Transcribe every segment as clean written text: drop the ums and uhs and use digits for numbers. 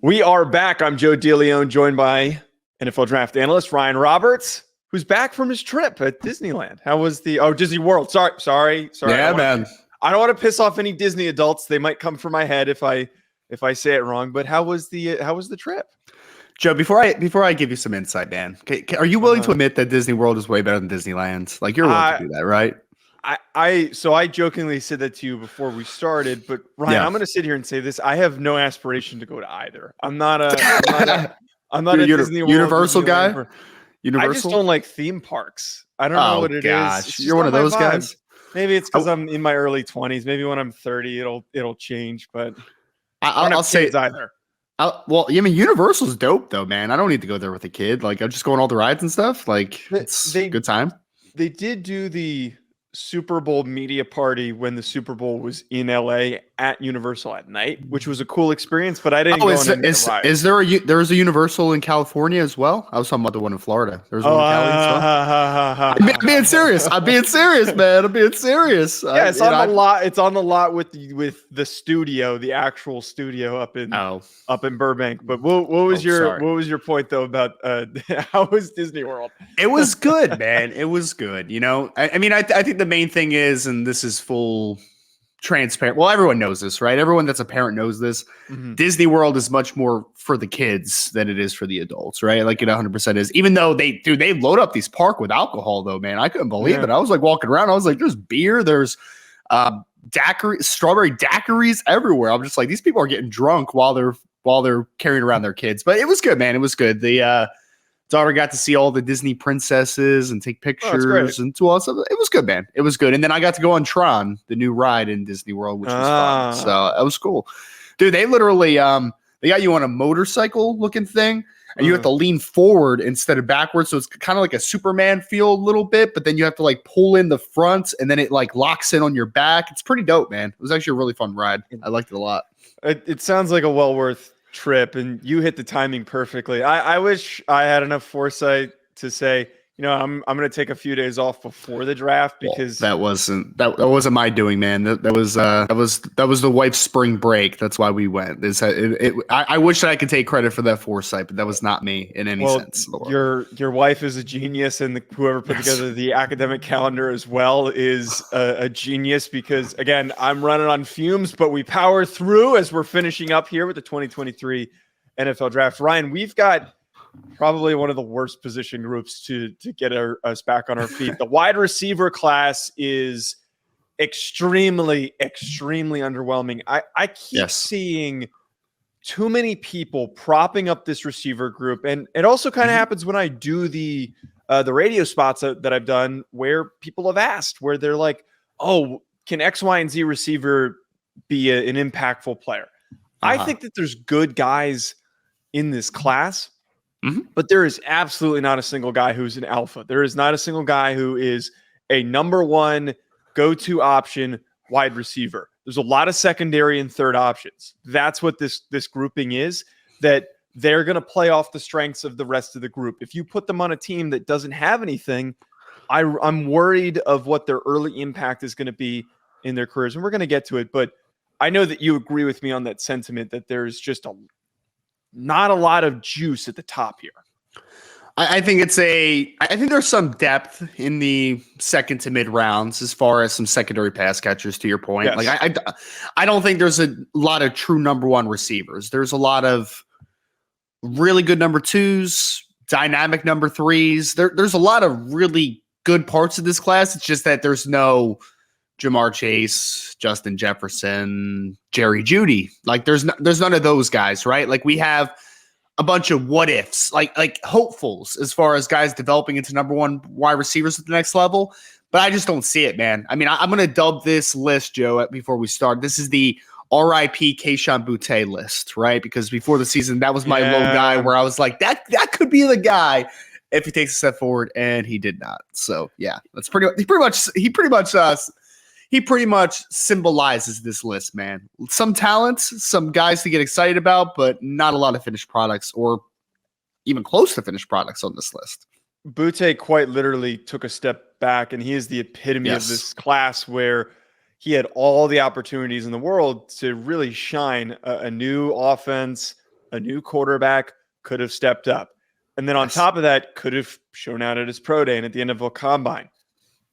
We are back. I'm Joe DeLeone, joined by NFL draft analyst Ryan Roberts, who's back from his trip at Disneyland. How was Disney World? Sorry. Yeah, man. I don't want to piss off any Disney adults. They might come for my head if I say it wrong. But how was the trip? Joe, before I give you some insight, man, are you willing to admit that Disney World is way better than Disneyland? Like, you're willing to do that, right? I jokingly said that to you before we started, but Ryan, I'm going to sit here and say this: I have no aspiration to go to either. I'm not a Disney World Universal guy. Universal. I just don't like theme parks. I don't know what it is. You're one of those guys. Maybe it's because I'm in my early 20s. Maybe when I'm 30, it'll change. But I'll say it either. Well, I mean, Universal's dope though, man. I don't need to go there with a kid. Like, I'm just going all the rides and stuff. Like, it's a good time. They did do the Super Bowl media party when the Super Bowl was in LA at Universal at night, which was a cool experience, but I didn't go on any ride. Is there there's a Universal in California as well? I was talking about the one in Florida. There's one in Cali as well. I'm being serious. I'm being serious, man. I'm being serious. Yeah, it's on the lot. It's on the lot with the studio, the actual studio up in Burbank. But what was your point though about how was Disney World? It was good, man. It was good. You know, I mean, I think the main thing is, and this is full transparent. Well, everyone knows this, right? Everyone that's a parent knows this. Mm-hmm. Disney World is much more for the kids than it is for the adults, right? Like it 100% is. Even though they load up these park with alcohol, though, man. I couldn't believe it. I was like walking around. I was like, there's beer, there's strawberry daiquiris everywhere. I'm just like, these people are getting drunk while they're carrying around their kids. But it was good, man. It was good. The daughter got to see all the Disney princesses and take pictures and do all that stuff. It was good, man. It was good. And then I got to go on Tron, the new ride in Disney World, which was fun. So that was cool. Dude, they literally they got you on a motorcycle looking thing, and you have to lean forward instead of backwards. So it's kind of like a Superman feel a little bit, but then you have to like pull in the front and then it like locks in on your back. It's pretty dope, man. It was actually a really fun ride. I liked it a lot. It sounds like a well worth trip, and you hit the timing perfectly. I wish I had enough foresight to say, you know, I'm going to take a few days off before the draft because that wasn't my doing, man. That was the wife's spring break. That's why we went. I wish that I could take credit for that foresight, but that was not me in any sense. Your wife is a genius, and whoever put together the academic calendar as well is a genius, because again, I'm running on fumes, but we power through as we're finishing up here with the 2023 NFL draft. Ryan, we've got probably one of the worst position groups to get us back on our feet. The wide receiver class is extremely underwhelming. I keep seeing too many people propping up this receiver group, and it also kind of happens when I do the radio spots that I've done, where people have asked, where they're like, "Oh, can X, Y, and Z receiver be an impactful player?" I think that there's good guys in this class. But there is absolutely not a single guy who's an alpha. There is not a single guy who is a number one go-to option wide receiver. There's a lot of secondary and third options. That's what this grouping is, that they're going to play off the strengths of the rest of the group. If you put them on a team that doesn't have anything, I'm worried of what their early impact is going to be in their careers. And we're going to get to it. But I know that you agree with me on that sentiment, that there's just not a lot of juice at the top here. I think there's some depth in the second to mid rounds as far as some secondary pass catchers, to your point. Yes. Like I don't think there's a lot of true number one receivers. There's a lot of really good number twos, dynamic number threes. There's a lot of really good parts of this class. It's just that there's no Jamar Chase, Justin Jefferson, Jerry Jeudy. Like there's none of those guys, right? Like we have a bunch of what ifs, like hopefuls as far as guys developing into number one wide receivers at the next level. But I just don't see it, man. I mean, I'm going to dub this list, Joe, before we start. This is the RIP Kayshon Boutte list, right? Because before the season, that was my low guy where I was like, that could be the guy if he takes a step forward, and he did not. So yeah, that's he pretty much symbolizes this list, man. Some talents, some guys to get excited about, but not a lot of finished products or even close to finished products on this list. Boutte quite literally took a step back, and he is the epitome of this class, where he had all the opportunities in the world to really shine. A new offense, a new quarterback, could have stepped up. And then on top of that, could have shown out at his pro day and at the end of a combine.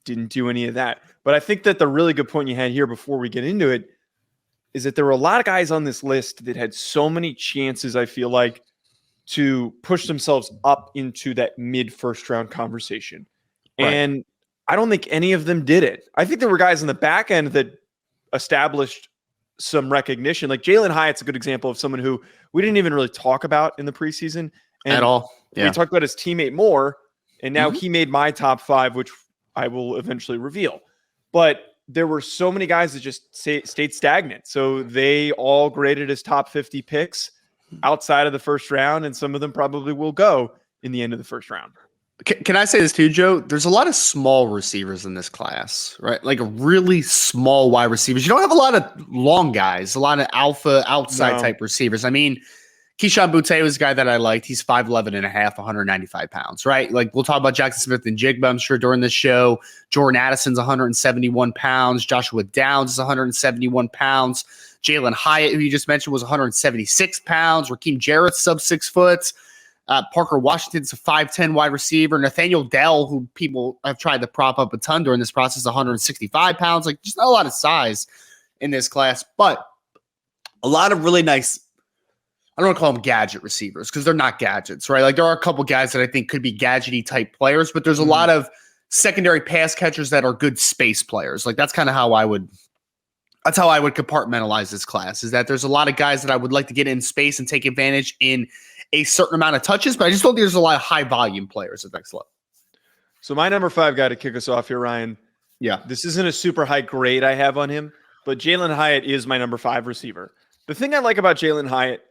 Didn't do any of that. But I think that the really good point you had here before we get into it is that there were a lot of guys on this list that had so many chances, I feel like, to push themselves up into that mid first round conversation. Right. And I don't think any of them did it. I think there were guys on the back end that established some recognition. Like Jalen Hyatt's a good example of someone who we didn't even really talk about in the preseason. At all. Yeah. We talked about his teammate more, and now he made my top 5, which I will eventually reveal. But there were so many guys that just stayed stagnant. So they all graded as top 50 picks outside of the first round, and some of them probably will go in the end of the first round. Can I say this too, Joe? There's a lot of small receivers in this class, right? Like really small wide receivers. You don't have a lot of long guys, a lot of alpha outside type receivers. I mean, Keyshawn Boutte was a guy that I liked. He's 5'11 and a half, 195 pounds, right? Like we'll talk about Jaxon Smith-Njigba, I'm sure, during this show. Jordan Addison's 171 pounds. Joshua Downs is 171 pounds. Jalen Hyatt, who you just mentioned, was 176 pounds. Raheem Jarrett's sub 6 foot. Parker Washington's a 5'10 wide receiver. Nathaniel Dell, who people have tried to prop up a ton during this process, 165 pounds. Like just not a lot of size in this class, but a lot of really nice, I don't want to call them gadget receivers because they're not gadgets, right? Like there are a couple guys that I think could be gadgety type players, but there's a lot of secondary pass catchers that are good space players. Like that's kind of how I would compartmentalize this class, is that there's a lot of guys that I would like to get in space and take advantage in a certain amount of touches, but I just don't think there's a lot of high volume players at next level. So my number 5 guy to kick us off here, Ryan. Yeah. This isn't a super high grade I have on him, but Jalen Hyatt is my number 5 receiver. The thing I like about Jalen Hyatt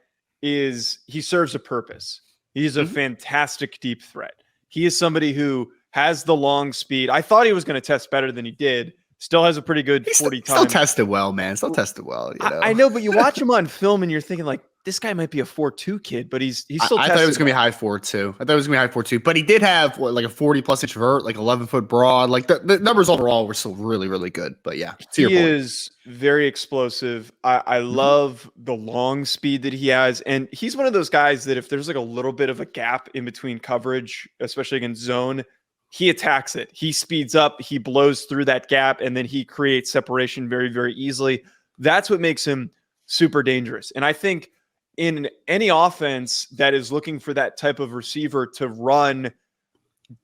is he serves a purpose. He's a fantastic deep threat. He is somebody who has the long speed. I thought he was going to test better than he did. Still has a pretty good 40 time. Still tested well, man. Still tested well. You know? I know, but you watch him on film and you're thinking like, this guy might be a 4.2 kid, but he's still. I thought it was going to be high 4.2. But he did have like a 40+ inch vert, like 11-foot broad. Like the numbers overall were still really, really good. But yeah, he is very explosive. I love the long speed that he has, and he's one of those guys that if there's like a little bit of a gap in between coverage, especially against zone, he attacks it. He speeds up, he blows through that gap, and then he creates separation very, very easily. That's what makes him super dangerous. And I think in any offense that is looking for that type of receiver to run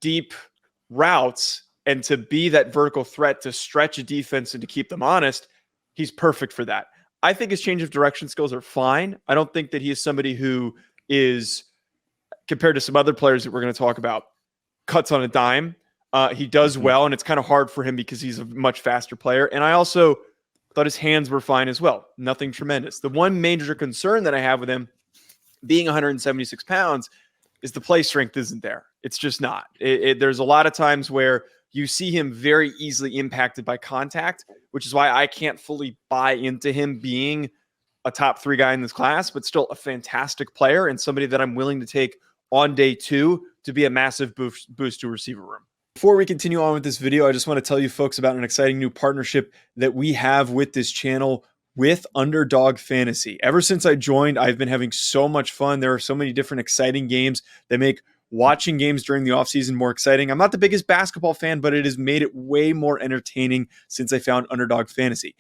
deep routes and to be that vertical threat to stretch a defense and to keep them honest, he's perfect for that. I think his change of direction skills are fine. I don't think that he is somebody who is, compared to some other players that we're going to talk about, cuts on a dime. He does well, and it's kind of hard for him because he's a much faster player. And I also thought his hands were fine as well. Nothing tremendous. The one major concern that I have with him being 176 pounds is the play strength isn't there. It's just not. There's a lot of times where you see him very easily impacted by contact, which is why I can't fully buy into him being a top 3 guy in this class, but still a fantastic player and somebody that I'm willing to take on day 2 to be a massive boost to receiver room. Before we continue on with this video, I just want to tell you folks about an exciting new partnership that we have with this channel with Underdog Fantasy. Ever since I joined, I've been having so much fun. There are so many different exciting games that make watching games during the offseason more exciting. I'm not the biggest basketball fan, but it has made it way more entertaining since I found Underdog Fantasy.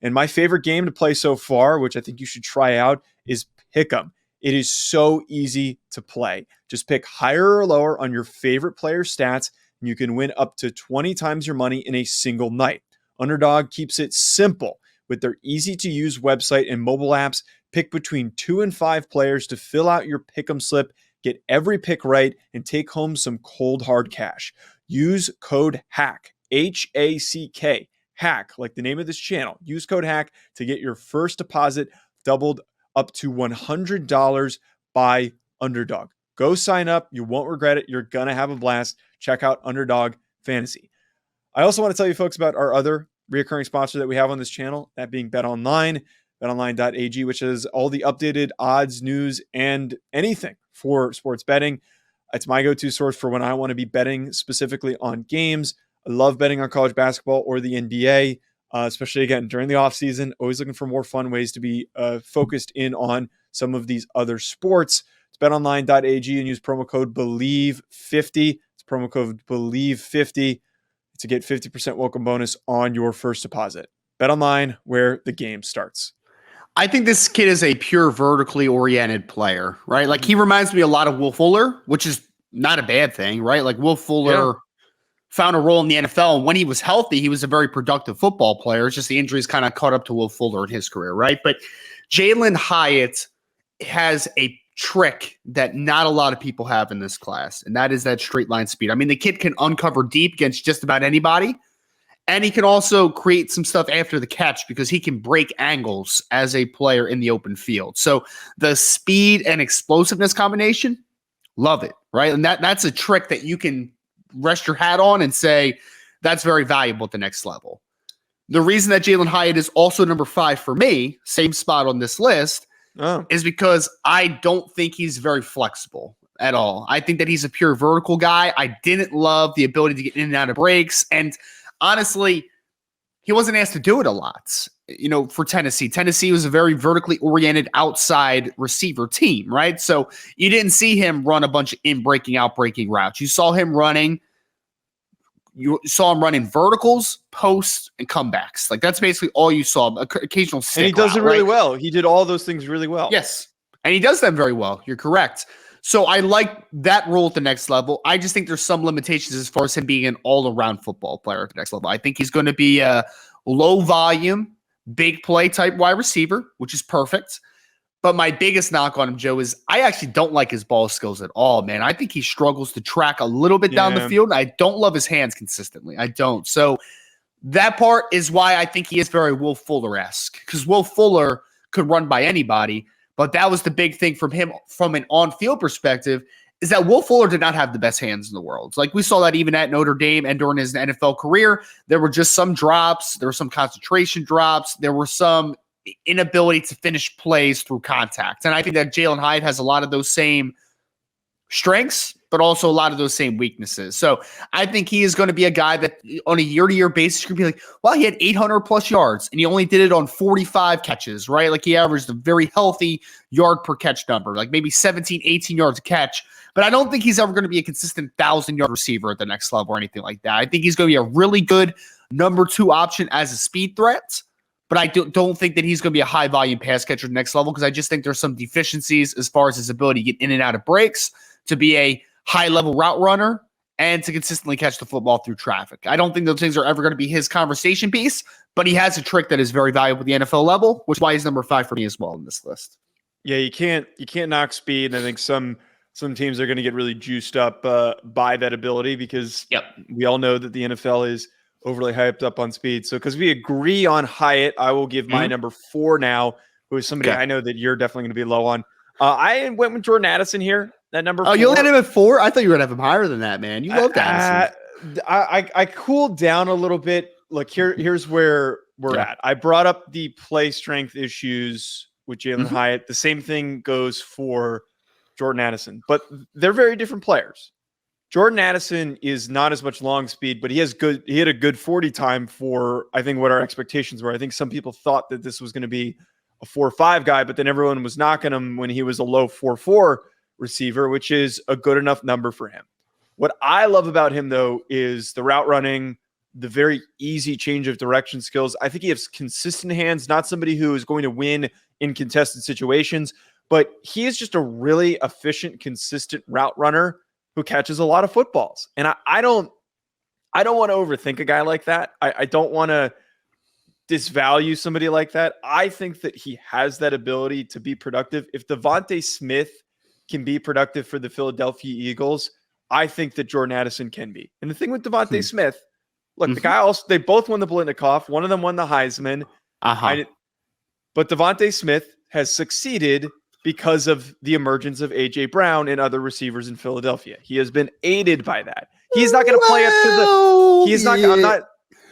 And my favorite game to play so far, which I think you should try out, is Pick'em. It is so easy to play. Just pick higher or lower on your favorite player's stats, and you can win up to 20 times your money in a single night. Underdog keeps it simple with their easy-to-use website and mobile apps. Pick between 2 and 5 players to fill out your Pick'em slip, get every pick right, and take home some cold hard cash. Use code HACK, H-A-C-K, HACK, like the name of this channel. Use code HACK to get your first deposit doubled up to $100 by Underdog. Go sign up. You won't regret it. You're going to have a blast. Check out Underdog Fantasy. I also want to tell you folks about our other recurring sponsor that we have on this channel, that being BetOnline, betonline.ag, which is all the updated odds, news, and anything for sports betting. It's my go-to source for when I want to be betting specifically on games. I love betting on college basketball or the NBA, especially, again, during the offseason. Always looking for more fun ways to be focused in on some of these other sports. It's betonline.ag and use promo code BELIEVE50. It's promo code BELIEVE50 to get 50% welcome bonus on your first deposit. BetOnline, where the game starts. I think this kid is a pure vertically oriented player, right? Like he reminds me a lot of Will Fuller, which is not a bad thing, right? Like Will Fuller found a role in the NFL, and when he was healthy, he was a very productive football player. It's just the injuries kind of caught up to Will Fuller in his career, right? But Jalen Hyatt has a trick that not a lot of people have in this class, and that is that straight line speed. I mean, the kid can uncover deep against just about anybody. And he can also create some stuff after the catch because he can break angles as a player in the open field. So the speed and explosiveness combination, love it, right? And that's a trick that you can rest your hat on and say that's very valuable at the next level. The reason that Jalen Hyatt is also number 5 for me, same spot on this list, is because I don't think he's very flexible at all. I think that he's a pure vertical guy. I didn't love the ability to get in and out of breaks, and honestly, he wasn't asked to do it a lot, for Tennessee. Tennessee was a very vertically oriented outside receiver team, right? So you didn't see him run a bunch of in-breaking, out-breaking routes. You saw him running verticals, posts, and comebacks. Like that's basically all you saw. Occasional stick and he does route, it really right? well. He did all those things really well. Yes, and he does them very well. You're correct. So I like that role at the next level. I just think there's some limitations as far as him being an all-around football player at the next level. I think he's going to be a low-volume, big play type wide receiver, which is perfect. But my biggest knock on him, Joe, is I actually don't like his ball skills at all, man. I think he struggles to track a little bit down the field. I don't love his hands consistently. I don't. So that part is why I think he is very Will Fuller-esque, because Will Fuller could run by anybody. But that was the big thing from him from an on-field perspective, is that Will Fuller did not have the best hands in the world. Like we saw that even at Notre Dame and during his NFL career, there were just some drops. There were some concentration drops. There were some inability to finish plays through contact. And I think that Jalen Hyatt has a lot of those same strengths, but also a lot of those same weaknesses. So I think he is going to be a guy that on a year-to-year basis, you're going to be like, well, he had 800 plus yards and he only did it on 45 catches, right? Like he averaged a very healthy yard per catch number, like maybe 17, 18 yards a catch. But I don't think he's ever going to be a consistent 1,000-yard receiver at the next level or anything like that. I think he's going to be a really good number 2 option as a speed threat. But I don't think that he's going to be a high-volume pass catcher at the next level because I just think there's some deficiencies as far as his ability to get in and out of breaks, to be a high-level route runner, and to consistently catch the football through traffic. I don't think those things are ever going to be his conversation piece, but he has a trick that is very valuable at the NFL level, which is why he's number 5 for me as well in this list. Yeah, you can't knock speed. And I think some teams are going to get really juiced up by that ability because we all know that the NFL is overly hyped up on speed. So because we agree on Hyatt, I will give my number 4 now, who is somebody I know that you're definitely going to be low on. I went with Jordan Addison here. That number 4. Oh, you had him at 4? I thought you were going to have him higher than that, man. You love Addison. I cooled down a little bit. Look, here's where we're at. I brought up the play strength issues with Jalen Hyatt. The same thing goes for Jordan Addison, but they're very different players. Jordan Addison is not as much long speed, but he had a good 40 time for, I think, what our expectations were. I think some people thought that this was going to be a 4.5 guy, but then everyone was knocking him when he was a low 4.4 receiver, which is a good enough number for him. What I love about him, though, is the route running, the very easy change of direction skills. I think he has consistent hands, not somebody who is going to win in contested situations, but he is just a really efficient, consistent route runner who catches a lot of footballs. And I don't want to overthink a guy like that. I don't want to disvalue somebody like that. I think that he has that ability to be productive. If Devontae Smith can be productive for the Philadelphia Eagles, I think that Jordan Addison can be. And the thing with Devontae Smith, look, the guy also, they both won the Blitnikoff. One of them won the Heisman. But Devontae Smith has succeeded because of the emergence of A.J. Brown and other receivers in Philadelphia. He has been aided by that. He's not going to play up to the... He's not... I'm not...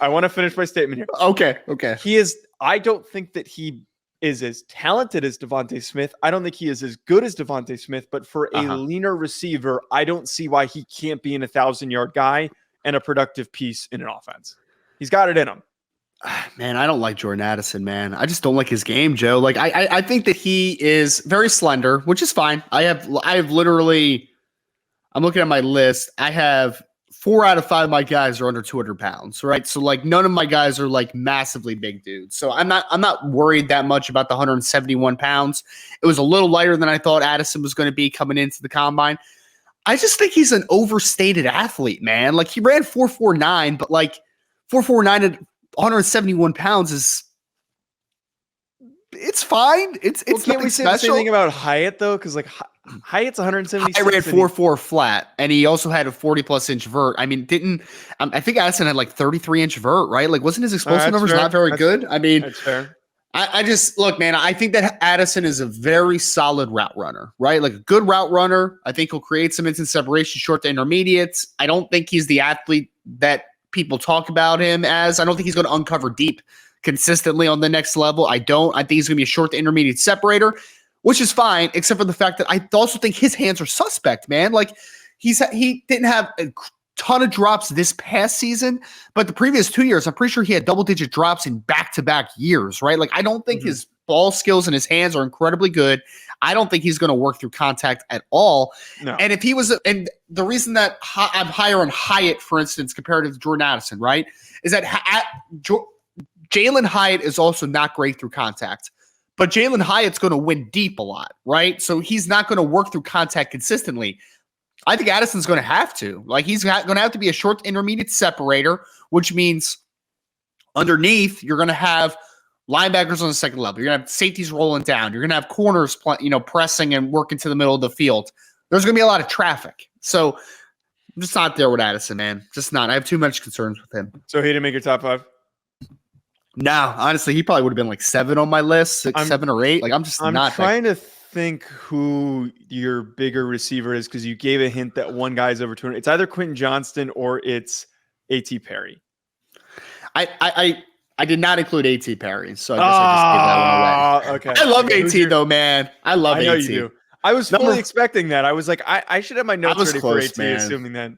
I want to finish my statement here. Okay. He is... I don't think that he is as talented as Devontae Smith. I don't think he is as good as Devontae Smith, but for a leaner receiver, I don't see why he can't be an 1,000-yard guy and a productive piece in an offense. He's got it in him. Man, I don't like Jordan Addison, man. I just don't like his game, Joe. Like I think that he is very slender, which is fine. I have literally, I'm looking at my list. I have 4 out of 5 of my guys are under 200 pounds, right? So like none of my guys are like massively big dudes. So I'm not worried that much about the 171 pounds. It was a little lighter than I thought Addison was going to be coming into the combine. I just think he's an overstated athlete, man. Like he ran 4.49, but like 4.49 at 171 pounds it's fine. It's can't we say the same thing about Hyatt though? Because like Hyatt's 176. I ran 4.4 flat, and he also had a 40+ inch vert. I mean, I think Addison had like 33-inch vert, right? Like, wasn't his explosive numbers not very good? I mean, that's fair. I just look, man. I think that Addison is a very solid route runner, right? Like a good route runner. I think he'll create some instant separation, short to intermediates. I don't think he's the athlete that people talk about him as. I don't think he's going to uncover deep consistently on the next level. I think he's going to be a short to intermediate separator, which is fine, except for the fact that I also think his hands are suspect, man. Like he didn't have a ton of drops this past season, but the previous 2 years, I'm pretty sure he had double-digit drops in back-to-back years, right? Like I don't think his ball skills and his hands are incredibly good. I don't think he's going to work through contact at all. No. And if he was, and the reason that I'm higher on Hyatt, for instance, compared to Jordan Addison, right, is that Jalen Hyatt is also not great through contact, but Jalen Hyatt's going to win deep a lot, right? So he's not going to work through contact consistently. I think Addison's going to have to. Like he's going to have to be a short intermediate separator, which means underneath you're going to have linebackers on the second level. You're going to have safeties rolling down. You're going to have corners, pressing and working to the middle of the field. There's going to be a lot of traffic. So I'm just not there with Addison, man. Just not. I have too much concerns with him. So he didn't make your top 5? No, honestly, he probably would have been like 7 on my list, 7 or 8. Like I'm trying to think who your bigger receiver is because you gave a hint that one guy's over 200. It's either Quentin Johnston or it's A.T. Perry. I did not include A.T. Perry, so I just gave that one away. Okay. I love A.T. though, man. I love A.T. I know you do. I was fully expecting that. I was like, I should have my notes ready close, for AT, man. Assuming that.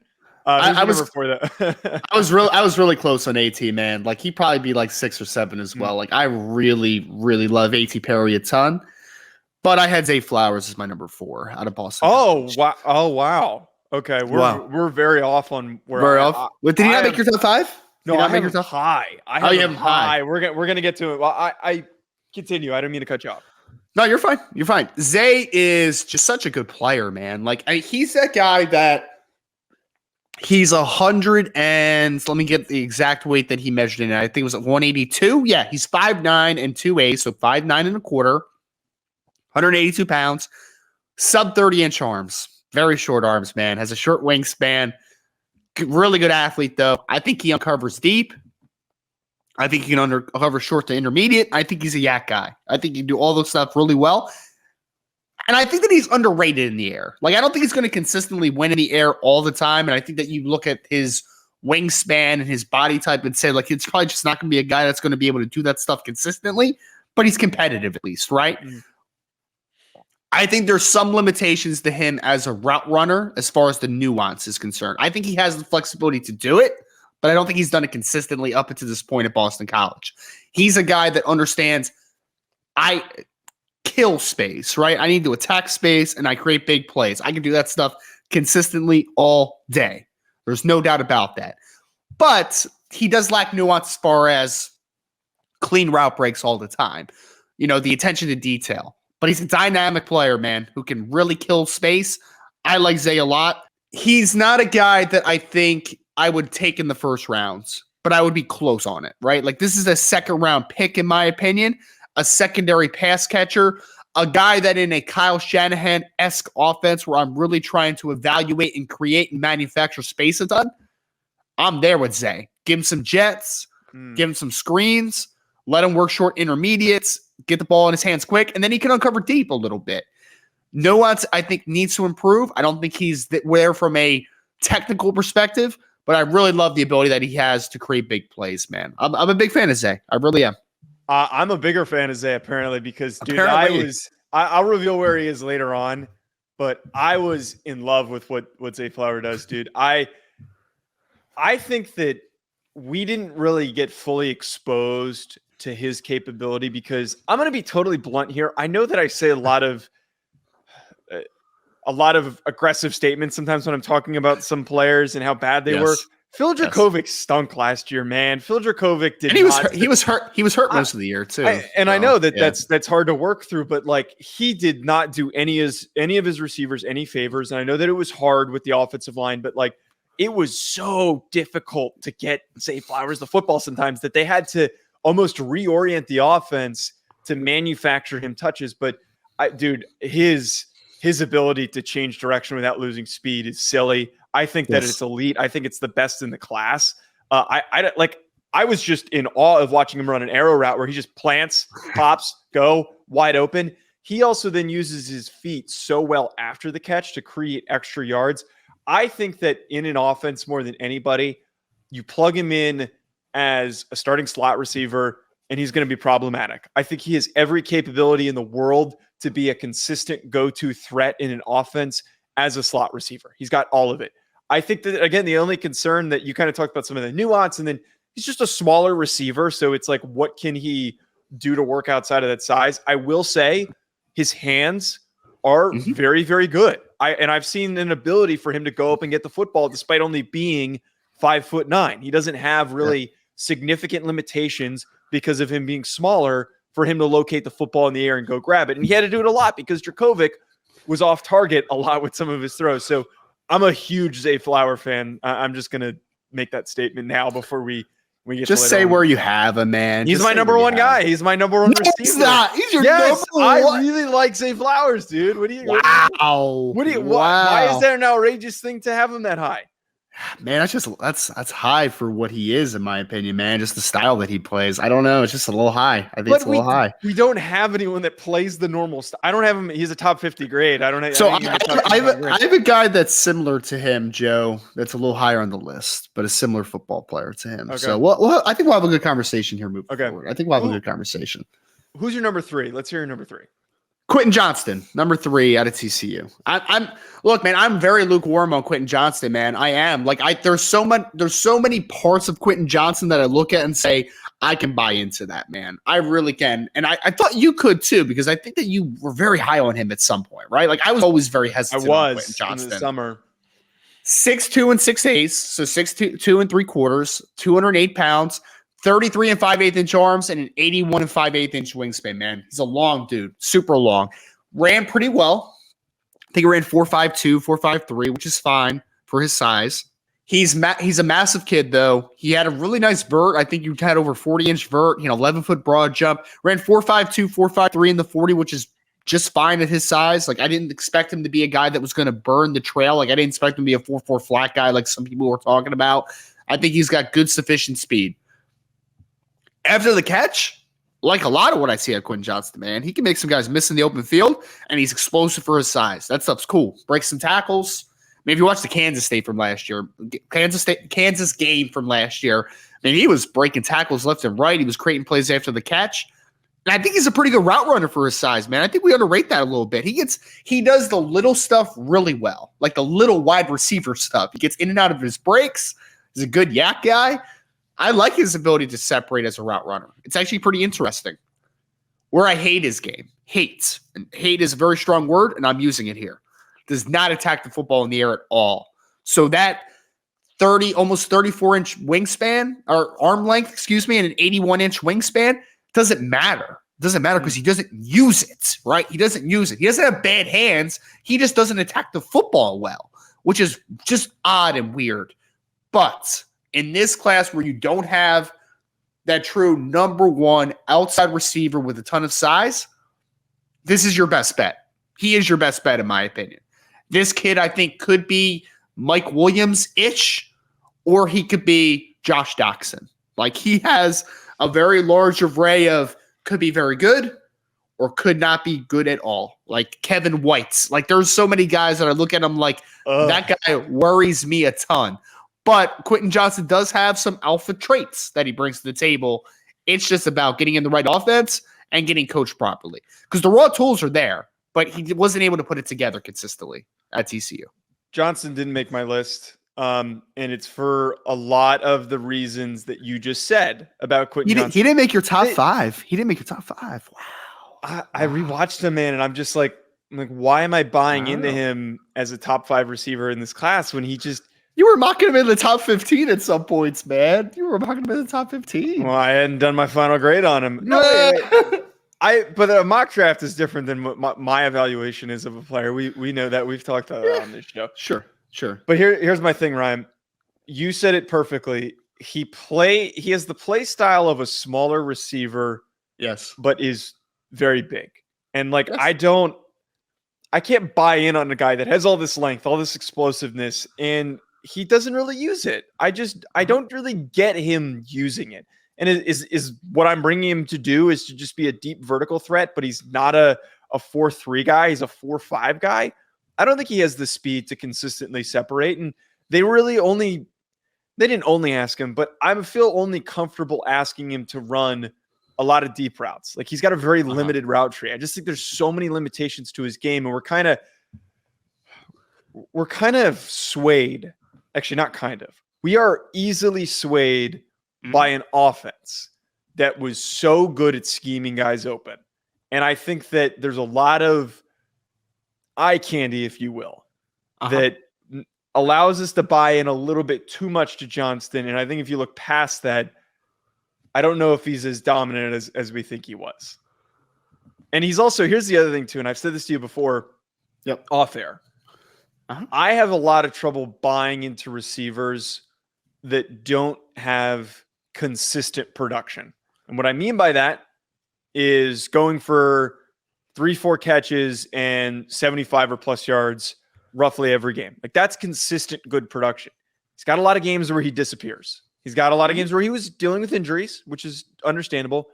I was really close on AT, man. Like he'd probably be like 6 or 7 as well. Like I really, really love AT Perry a ton, but I had Zay Flowers as my number 4 out of Boston. Oh wow. Okay, we're very off on where. Very off. Did he not make your top 5? No, I have him high. I have him high. We're gonna get to it. Well, I continue. I didn't mean to cut you off. No, you're fine. You're fine. Zay is just such a good player, man. Like he's that guy that. He's 100 and let me get the exact weight that he measured in. I think it was at 182. Yeah, he's 5'9" and 2A, so 5'9" and a quarter, 182 pounds, sub 30-inch arms, very short arms, man. Has a short wingspan, really good athlete though. I think he uncovers deep. I think he can uncover short to intermediate. I think he's a yak guy. I think he can do all those stuff really well. And I think that he's underrated in the air. Like, I don't think he's going to consistently win in the air all the time. And I think that you look at his wingspan and his body type and say, like, it's probably just not going to be a guy that's going to be able to do that stuff consistently, but he's competitive at least, right? Mm-hmm. I think there's some limitations to him as a route runner as far as the nuance is concerned. I think he has the flexibility to do it, but I don't think he's done it consistently up until this point at Boston College. He's a guy that understands kill space, right? I need to attack space and I create big plays. I can do that stuff consistently all day. There's no doubt about that. But he does lack nuance as far as clean route breaks all the time. The attention to detail. But he's a dynamic player, man, who can really kill space. I like Zay a lot. He's not a guy that I think I would take in the first rounds, but I would be close on it, right? Like this is a second round pick, in my opinion. A secondary pass catcher, a guy that in a Kyle Shanahan-esque offense where I'm really trying to evaluate and create and manufacture space a ton, I'm there with Zay. Give him some jets, give him some screens, let him work short intermediates, get the ball in his hands quick, and then he can uncover deep a little bit. Nuance, I think, needs to improve. I don't think he's there from a technical perspective, but I really love the ability that he has to create big plays, man. I'm a big fan of Zay. I really am. I'm a bigger fan of Zay apparently because dude, I'll reveal where he is later on, but I was in love with what Zay Flower does, dude. I think that we didn't really get fully exposed to his capability because I'm going to be totally blunt here. I know that I say a lot of aggressive statements sometimes when I'm talking about some players and how bad they were. Phil Dracovic stunk last year, man. Phil Dracovic did, and he was hurt. He was hurt. He was hurt most of the year too. I know that that's hard to work through, but like he did not do any of his receivers any favors. And I know that it was hard with the offensive line, but like it was so difficult to get Zay Flowers the football sometimes that they had to almost reorient the offense to manufacture him touches. But dude, his ability to change direction without losing speed is silly. I think that it's elite. I think it's the best in the class. I was just in awe of watching him run an arrow route where he just plants, pops, go wide open. He also then uses his feet so well after the catch to create extra yards. I think that in an offense more than anybody, you plug him in as a starting slot receiver and he's going to be problematic. I think he has every capability in the world to be a consistent go-to threat in an offense as a slot receiver. He's got all of it. I think that, again, the only concern that you kind of talked about some of the nuance, and then he's just a smaller receiver. So it's like, what can he do to work outside of that size? I will say his hands are very, very good. I've seen an ability for him to go up and get the football despite only being 5'9". He doesn't have really significant limitations because of him being smaller for him to locate the football in the air and go grab it. And he had to do it a lot because Dracovic was off target a lot with some of his throws. So I'm a huge Zay Flower fan. I'm just going to make that statement now before we get just say where you have him, man. He's my number one guy. He's my number one receiver. He's not. He's your number one. I really like like Zay Flowers, dude. What do you? Wow. Why is there an outrageous thing to have him that high? Man, that's high for what he is, in my opinion, man. Just the style that he plays. I don't know. It's just a little high. I think it's a little high. We don't have anyone that plays the normal style. I don't have him. He's a top 50 grade. I don't have. So I have a guy that's similar to him, Joe. That's a little higher on the list, but a similar football player to him. Okay. So I think we'll have a good conversation here moving forward. I think we'll have a good conversation. Who's your number 3? Let's hear your number 3. Quentin Johnston, number 3 out of TCU. Look, man, I'm very lukewarm on Quentin Johnston, man. I am. There's so many parts of Quentin Johnston that I look at and say, I can buy into that, man. I really can. And I thought you could too, because I think that you were very high on him at some point, right? Like I was always very hesitant on Quentin Johnston. In the summer. 6'2" and 6'8", so 6'2" and 3/4, 208 pounds. 33 and 5/8 inch arms and an 81 and 5/8 inch wingspan, man. He's a long dude, super long. Ran pretty well. I think he ran 4.52, 4.53, which is fine for his size. He's a massive kid, though. He had a really nice vert. I think you had over 40-inch vert, 11-foot broad jump. Ran 4.52, 4.53 in the 40, which is just fine at his size. Like, I didn't expect him to be a guy that was going to burn the trail. Like, I didn't expect him to be a 4.4 flat guy like some people were talking about. I think he's got good, sufficient speed. After the catch, like a lot of what I see at Quentin Johnston, man, he can make some guys miss in the open field, and he's explosive for his size. That stuff's cool. Breaks some tackles. I mean, if you watch the Kansas game from last year, I mean, he was breaking tackles left and right. He was creating plays after the catch. And I think he's a pretty good route runner for his size, man. I think we underrate that a little bit. He does the little stuff really well, like the little wide receiver stuff. He gets in and out of his breaks. He's a good yak guy. I like his ability to separate as a route runner. It's actually pretty interesting. Where I hate his game, and hate is a very strong word, and I'm using it here, does not attack the football in the air at all. So that almost 34-inch wingspan, or arm length, and an 81-inch wingspan doesn't matter. Doesn't matter because he doesn't use it, right? He doesn't use it. He doesn't have bad hands. He just doesn't attack the football well, which is just odd and weird. But in this class where you don't have that true number one outside receiver with a ton of size, this is your best bet. He is your best bet, in my opinion. This kid, I think, could be Mike Williams-ish, or he could be Josh Jackson. Like, he has a very large array of could be very good or could not be good at all. Like Kevin White's. Like, there's so many guys that I look at him like, that guy worries me a ton. But Quentin Johnston does have some alpha traits that he brings to the table. It's just about getting in the right offense and getting coached properly. Because the raw tools are there, but he wasn't able to put it together consistently at TCU. Johnson didn't make my list. And it's for a lot of the reasons that you just said about Quentin Johnson. He didn't make your top five. He didn't make your top five. Wow. I rewatched him, man, and I'm just like, why am I buying into him as a top 5 receiver in this class when he just... You were mocking him in the top 15 at some points, man. You were mocking him in the top 15. Well, I hadn't done my final grade on him. No, wait. But a mock draft is different than what my evaluation is of a player. We know that. We've talked about that on this show. Sure. But here's my thing, Ryan. You said it perfectly. He has the play style of a smaller receiver. Yes. But is very big. And I can't buy in on a guy that has all this length, all this explosiveness, and he doesn't really use it. I don't really get him using it. And is what I'm bringing him to do is to just be a deep vertical threat, but he's not a 4-3 guy. He's a 4-5 guy. I don't think he has the speed to consistently separate. And they didn't only ask him, but I feel only comfortable asking him to run a lot of deep routes. Like, he's got a very limited route tree. I just think there's so many limitations to his game, and we're kind of swayed. Actually, not kind of. We are easily swayed by an offense that was so good at scheming guys open. And I think that there's a lot of eye candy, if you will, that allows us to buy in a little bit too much to Johnston. And I think if you look past that, I don't know if he's as dominant as we think he was. And he's also, here's the other thing too, and I've said this to you before, off air. I have a lot of trouble buying into receivers that don't have consistent production. And what I mean by that is going for 3-4 catches and 75 or plus yards roughly every game. Like, that's consistent good production. He's got a lot of games where he disappears. He's got a lot of games where he was dealing with injuries, which is understandable.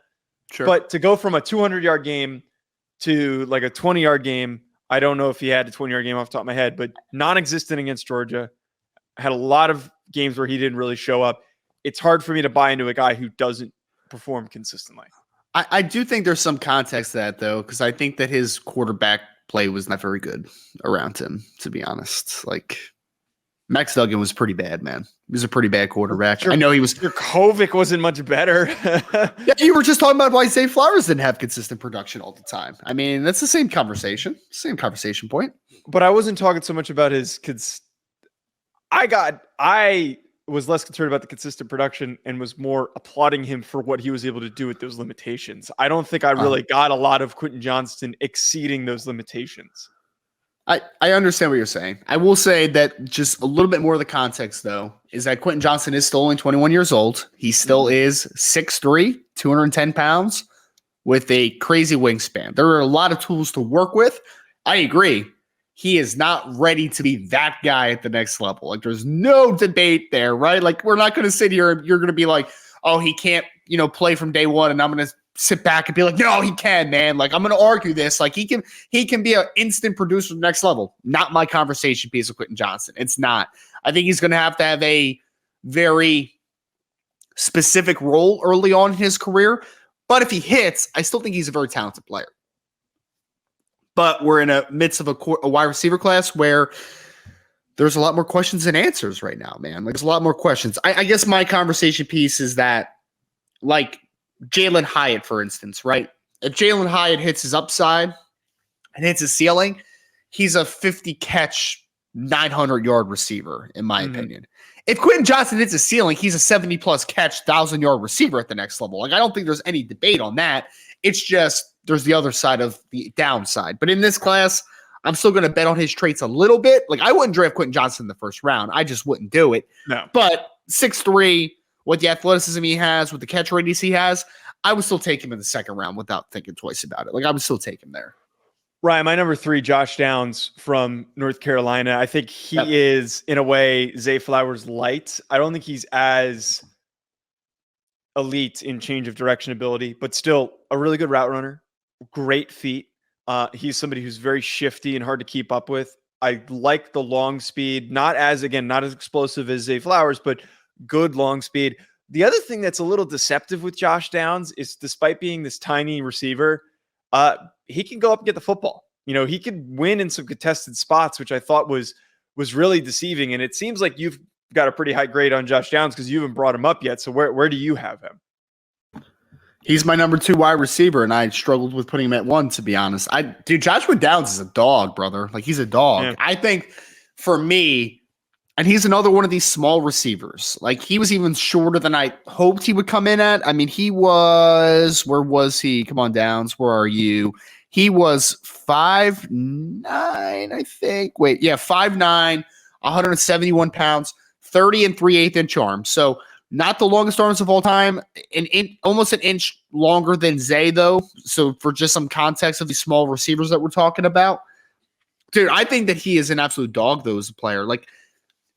Sure. But to go from a 200-yard game to like a 20-yard game, I don't know if he had a 20-yard game off the top of my head, but non-existent against Georgia. Had a lot of games where he didn't really show up. It's hard for me to buy into a guy who doesn't perform consistently. I do think there's some context to that, though, because I think that his quarterback play was not very good around him, to be honest. Like, Max Duggan was pretty bad, man. He was a pretty bad quarterback. I know he was. Kovic wasn't much better. Yeah, you were just talking about why Zay Flowers didn't have consistent production all the time. I mean, that's the same conversation point. But I wasn't talking so much about his kids. I was less concerned about the consistent production and was more applauding him for what he was able to do with those limitations. I don't think I really got a lot of Quentin Johnston exceeding those limitations. I understand what you're saying. I will say that just a little bit more of the context, though, is that Quentin Johnston is still only 21 years old. He still is 6'3", 210 pounds with a crazy wingspan. There are a lot of tools to work with. I agree. He is not ready to be that guy at the next level. Like, there's no debate there, right? Like, we're not going to sit here and you're going to be like, oh, he can't, play from day one. And I'm going to sit back and be like, no, he can, man. Like, I'm going to argue this. Like, he can be an instant producer next level. Not my conversation piece of Quentin Johnston. It's not. I think he's going to have a very specific role early on in his career. But if he hits, I still think he's a very talented player. But we're in a midst of a wide receiver class where there's a lot more questions than answers right now, man. Like, there's a lot more questions. I guess my conversation piece is that, like, Jalen Hyatt, for instance, right? If Jalen Hyatt hits his upside and hits his ceiling, he's a 50-catch, 900-yard receiver, in my opinion. If Quentin Johnston hits his ceiling, he's a 70-plus catch, 1,000-yard receiver at the next level. Like, I don't think there's any debate on that. It's just there's the other side of the downside. But in this class, I'm still going to bet on his traits a little bit. Like, I wouldn't draft Quentin Johnston in the first round. I just wouldn't do it. No. But 6'3", with the athleticism he has, with the catch radius he has, I would still take him in the second round without thinking twice about it. Like, I would still take him there. Ryan, my number 3, Josh Downs from North Carolina. I think he is, in a way, Zay Flowers light. I don't think he's as elite in change of direction ability, but still a really good route runner. Great feet. He's somebody who's very shifty and hard to keep up with. I like the long speed, not as explosive as Zay Flowers, but good long speed. The other thing that's a little deceptive with Josh Downs is, despite being this tiny receiver, he can go up and get the football. He could win in some contested spots, which I thought was really deceiving. And it seems like you've got a pretty high grade on Josh Downs because you haven't brought him up yet. So where do you have him? He's my number 2 wide receiver, and I struggled with putting him at 1, to be honest. Dude, Joshua Downs is a dog, brother. Like, he's a dog. Yeah. I think for me, and he's another one of these small receivers. Like, he was even shorter than I hoped he would come in at. I mean, where was he? Come on, Downs. Where are you? He was 5'9", I think. 5'9", 171 pounds, 30 and 3/8 inch arms. So, not the longest arms of all time, almost an inch longer than Zay, though. So for just some context of these small receivers that we're talking about, dude, I think that he is an absolute dog, though, as a player. Like,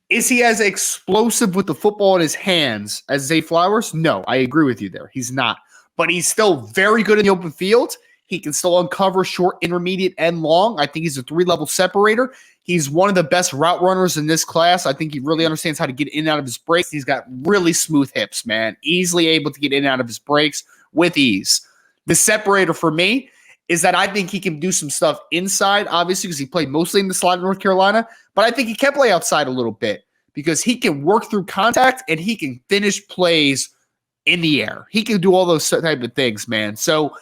is he as explosive with the football in his hands as Zay Flowers? No, I agree with you there. He's not. But he's still very good in the open field. He can still uncover short, intermediate, and long. I think he's a 3-level separator. He's one of the best route runners in this class. I think he really understands how to get in and out of his breaks. He's got really smooth hips, man. Easily able to get in and out of his breaks with ease. The separator for me is that I think he can do some stuff inside, obviously, because he played mostly in the slot in North Carolina. But I think he can play outside a little bit because he can work through contact and he can finish plays in the air. He can do all those type of things, man. So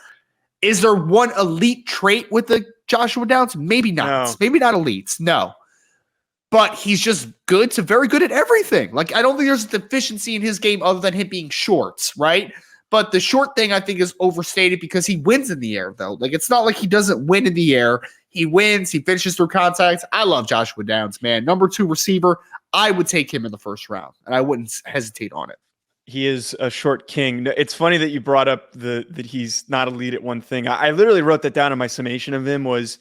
is there one elite trait with the Joshua Downs? Maybe not. No. Maybe not elites. No. But he's just good to very good at everything. Like, I don't think there's a deficiency in his game other than him being shorts, right? But the short thing I think is overstated because he wins in the air, though. Like, it's not like he doesn't win in the air. He wins. He finishes through contacts. I love Joshua Downs, man. Number 2 receiver. I would take him in the first round, and I wouldn't hesitate on it. He is a short king. It's funny that you brought up that he's not elite at one thing. I literally wrote that down in my summation of him was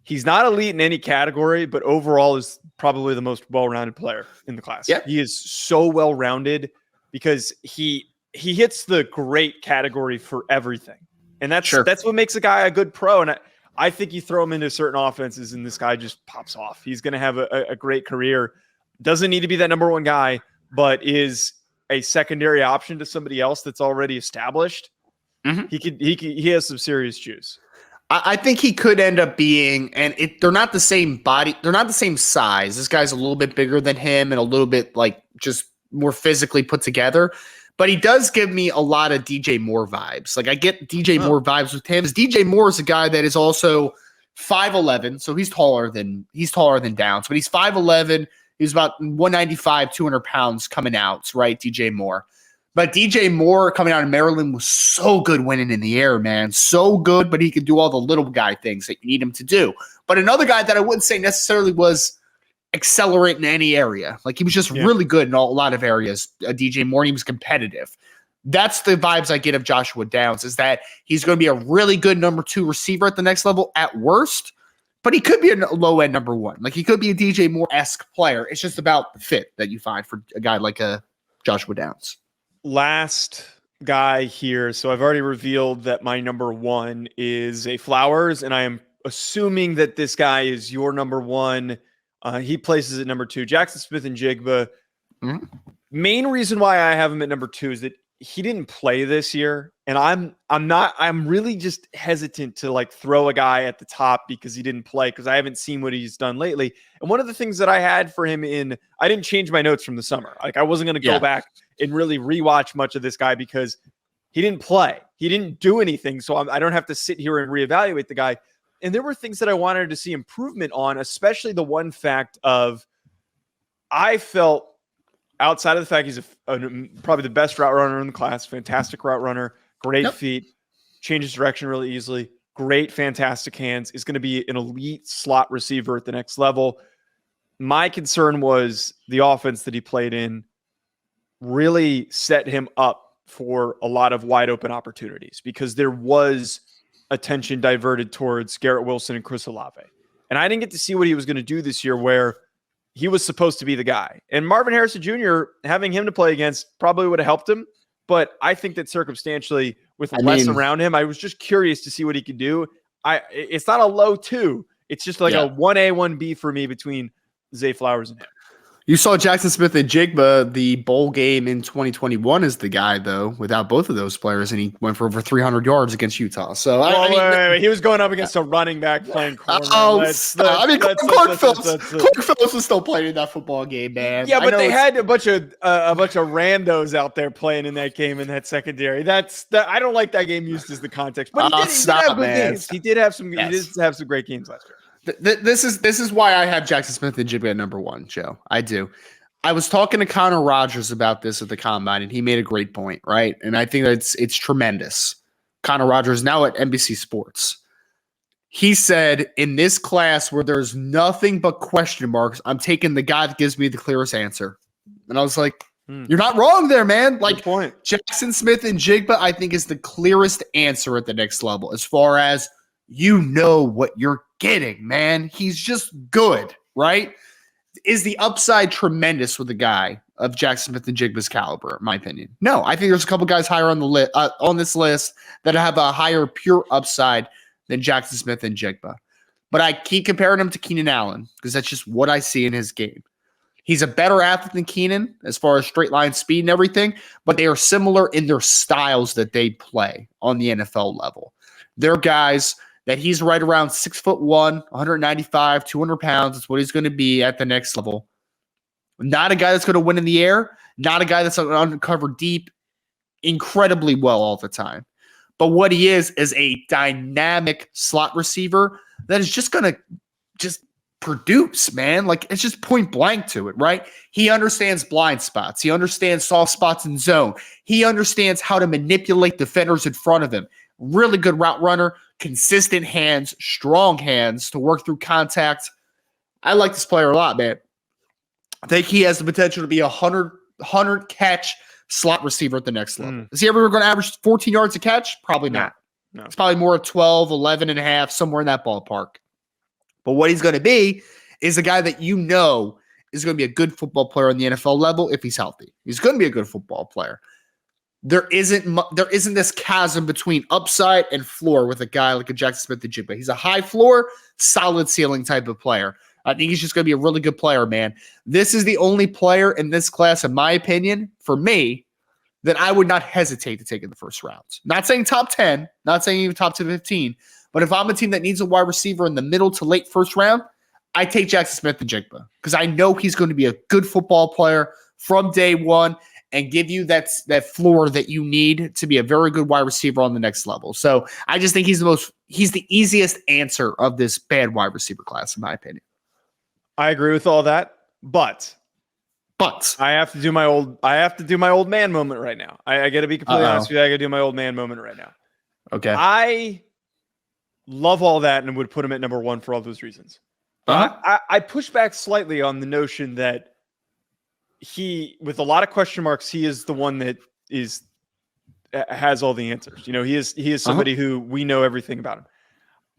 he's not elite in any category, but overall is probably the most well-rounded player in the class. Yeah. He is so well-rounded because he hits the great category for everything. And that's what makes a guy a good pro. And I think you throw him into certain offenses and this guy just pops off. He's going to have a great career. Doesn't need to be that number 1 guy, but is a secondary option to somebody else that's already established. Mm-hmm. He has some serious juice. I think he could end up being, and they're not the same body. They're not the same size. This guy's a little bit bigger than him and a little bit like just more physically put together. But he does give me a lot of DJ Moore vibes. Like, I get DJ Moore vibes with him. DJ Moore is a guy that is also 5'11", so he's taller than Downs, but he's 5'11". He was about 195, 200 pounds coming out, right? DJ Moore. But DJ Moore coming out of Maryland was so good winning in the air, man. So good, but he could do all the little guy things that you need him to do. But another guy that I wouldn't say necessarily was accelerate in any area. Like, he was just really good in a lot of areas. DJ Moore, he was competitive. That's the vibes I get of Joshua Downs, is that he's going to be a really good number 2 receiver at the next level at worst. But he could be a low-end number 1. Like, he could be a DJ Moore-esque player. It's just about the fit that you find for a guy like Joshua Downs. Last guy here. So I've already revealed that my number 1 is Zay Flowers, and I am assuming that this guy is your number 1. He places at number 2. Jaxon Smith-Njigba. Mm-hmm. Main reason why I have him at number 2 is that he didn't play this year, and I'm really just hesitant to like throw a guy at the top because he didn't play, because I haven't seen what he's done lately. And one of the things that I had for him I didn't change my notes from the summer. Like, I wasn't going to go back and really rewatch much of this guy because he didn't play. He didn't do anything. So I don't have to sit here and reevaluate the guy. And there were things that I wanted to see improvement on, especially the one fact of I felt, outside of the fact he's probably the best route runner in the class, fantastic route runner, great feet, changes direction really easily, great, fantastic hands, is going to be an elite slot receiver at the next level. My concern was the offense that he played in really set him up for a lot of wide open opportunities because there was attention diverted towards Garrett Wilson and Chris Olave. And I didn't get to see what he was going to do this year, where he was supposed to be the guy. And Marvin Harrison Jr., having him to play against probably would have helped him. But I think that circumstantially, with less around him, I was just curious to see what he could do. It's not a low 2. It's just like a 1A, 1B for me between Zay Flowers and him. You saw Jaxon Smith-Njigba, the bowl game in 2021, as the guy, though, without both of those players, and he went for over 300 yards against Utah. So, wait. He was going up against a running back playing corner. Clark Phillips was still playing in that football game, man. Yeah, but they had a bunch of randos out there playing in that game in that secondary. I don't like that game used as the context. But he did have good games. He did have some. Yes. He did have some great games last year. This is why I have Jaxon Smith-Njigba at number 1, Joe. I do. I was talking to Connor Rogers about this at the Combine, and he made a great point, right? And I think that it's tremendous. Connor Rogers now at NBC Sports. He said, in this class where there's nothing but question marks, I'm taking the guy that gives me the clearest answer. And I was like, you're not wrong there, man. Like, good point. Jaxon Smith-Njigba, I think, is the clearest answer at the next level as far as you know what you're getting, man. He's just good, right? Is the upside tremendous with a guy of Jaxon Smith-Njigba's caliber, in my opinion? No, I think there's a couple guys higher on the on this list that have a higher pure upside than Jaxon Smith-Njigba. But I keep comparing him to Keenan Allen because that's just what I see in his game. He's a better athlete than Keenan as far as straight line speed and everything, but they are similar in their styles that they play on the NFL level. They're guys that he's right around 6'1", 195, 200 pounds. That's what he's going to be at the next level. Not a guy that's going to win in the air. Not a guy that's going to uncover deep incredibly well all the time. But what he is a dynamic slot receiver that is just going to just produce, man. Like, it's just point blank to it, right? He understands blind spots. He understands soft spots in zone. He understands how to manipulate defenders in front of him. Really good route runner, consistent hands, strong hands to work through contact. I like this player a lot, man. I think he has the potential to be a 100 catch slot receiver at the next level. Is he ever going to average 14 yards a catch? Probably not. No. It's probably more 12, 11 and a half, somewhere in that ballpark. But what he's going to be is a guy that you know is going to be a good football player on the NFL level if he's healthy. He's going to be a good football player. There isn't this chasm between upside and floor with a guy like a Jaxon Smith-Njigba. He's a high floor, solid ceiling type of player. I think he's just going to be a really good player, man. This is the only player in this class, in my opinion, for me, that I would not hesitate to take in the first round. Not saying top 10, not saying even top 15, but if I'm a team that needs a wide receiver in the middle to late first round, I take Jaxon Smith-Njigba because I know he's going to be a good football player from day one and give you that floor that you need to be a very good wide receiver on the next level. So I just think he's the easiest answer of this bad wide receiver class, in my opinion. I agree with all that, but I have to do my old man moment right now. I got to be completely honest with you. I got to do my old man moment right now. Okay. I love all that and would put him at number 1 for all those reasons. I push back slightly on the notion that he, with a lot of question marks, he is the one that has all the answers. You know, he is somebody who we know everything about him.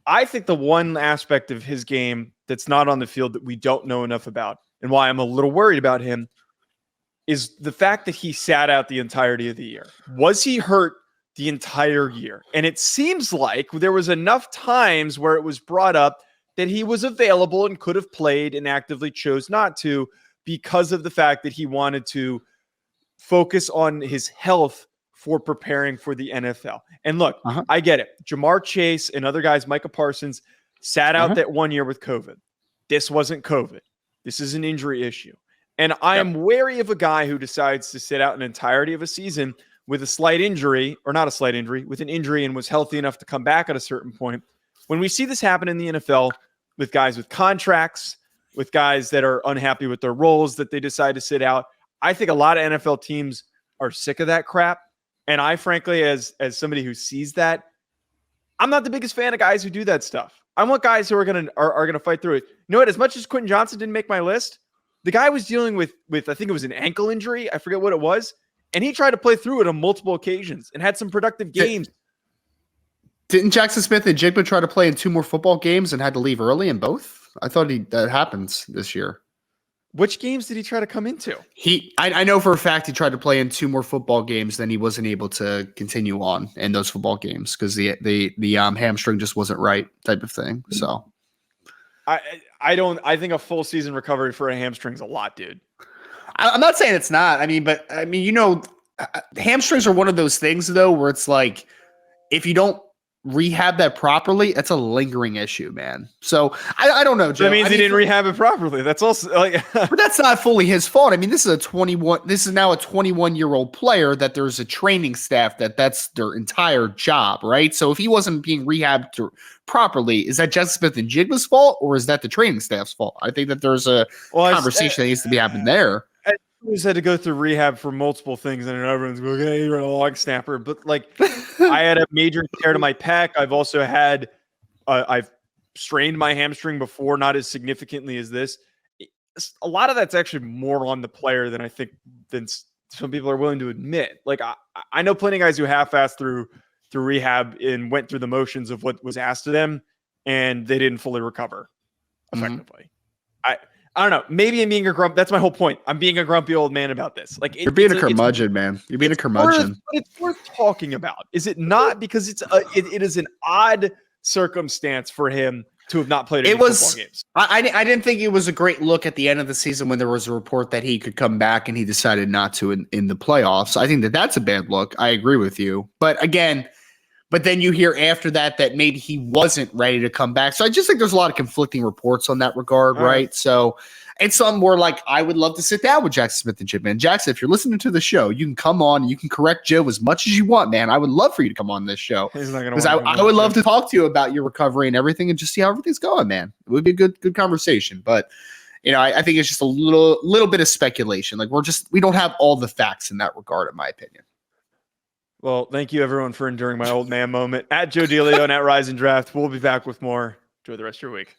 I think the one aspect of his game that's not on the field that we don't know enough about, and why I'm a little worried about him, is the fact that he sat out the entirety of the year. Was he hurt the entire year? And it seems like there was enough times where it was brought up that he was available and could have played and actively chose not to because of the fact that he wanted to focus on his health for preparing for the NFL. And look, I get it. Jamar Chase and other guys, Micah Parsons, sat out that 1 year with COVID. This wasn't COVID. This is an injury issue. And I am wary of a guy who decides to sit out an entirety of a season with a slight injury, or not a slight injury, with an injury and was healthy enough to come back at a certain point. When we see this happen in the NFL with guys with contracts, with guys that are unhappy with their roles that they decide to sit out, I think a lot of NFL teams are sick of that crap. And I, frankly, as somebody who sees that, I'm not the biggest fan of guys who do that stuff. I want guys who are gonna fight through it. You know what? As much as Quentin Johnson didn't make my list, the guy was dealing with I think it was an ankle injury. I forget what it was, and he tried to play through it on multiple occasions and had some productive games. Didn't Jaxon Smith-Njigba try to play in 2 more football games and had to leave early in both? I thought that happens this year. Which games did he try to come into? I know for a fact he tried to play in 2 more football games, then he wasn't able to continue on in those football games because the hamstring just wasn't right, type of thing. So I think a full season recovery for a hamstring's a lot, dude. I'm not saying it's not. Hamstrings are one of those things though, where it's like, if you don't rehab that properly, it's a lingering issue, man. So I don't know, Joe. That means he didn't rehab it properly. That's also like, but that's not fully his fault. I mean, this is now a 21-year-old player that there's a training staff that's their entire job, right? So if he wasn't being rehabbed properly, is that Jaxon Smith-Njigba's fault or is that the training staff's fault? I think that there's a conversation that needs to be happening there. He's had to go through rehab for multiple things, and everyone's going, "Hey, you're a long snapper." But like, I had a major tear to my pec. I've also had, I've strained my hamstring before, not as significantly as this. A lot of that's actually more on the player than I think than some people are willing to admit. Like, I know plenty of guys who half-assed through rehab and went through the motions of what was asked of them, and they didn't fully recover effectively. I don't know. Maybe I'm being a grump. That's my whole point. I'm being a grumpy old man about this. Like, you're being a curmudgeon, man. You're being a curmudgeon. It's worth talking about, is it not? Because it is an odd circumstance for him to have not played any football games. I didn't think it was a great look at the end of the season when there was a report that he could come back and he decided not to in the playoffs. I think that's a bad look. I agree with you. But again, then you hear after that maybe he wasn't ready to come back. So I just think there's a lot of conflicting reports on that regard, right? So it's something where, like, I would love to sit down with Jaxon Smith-Njigba. And Jaxon, if you're listening to the show, you can come on and you can correct Joe as much as you want, man. I would love for you to come on this show. Because I would love to talk to you about your recovery and everything and just see how everything's going, man. It would be a good conversation. But, I think it's just a little bit of speculation. Like, we don't have all the facts in that regard, in my opinion. Well, thank you, everyone, for enduring my old man moment. At Joe DeLeone, at Rise and Draft. We'll be back with more. Enjoy the rest of your week.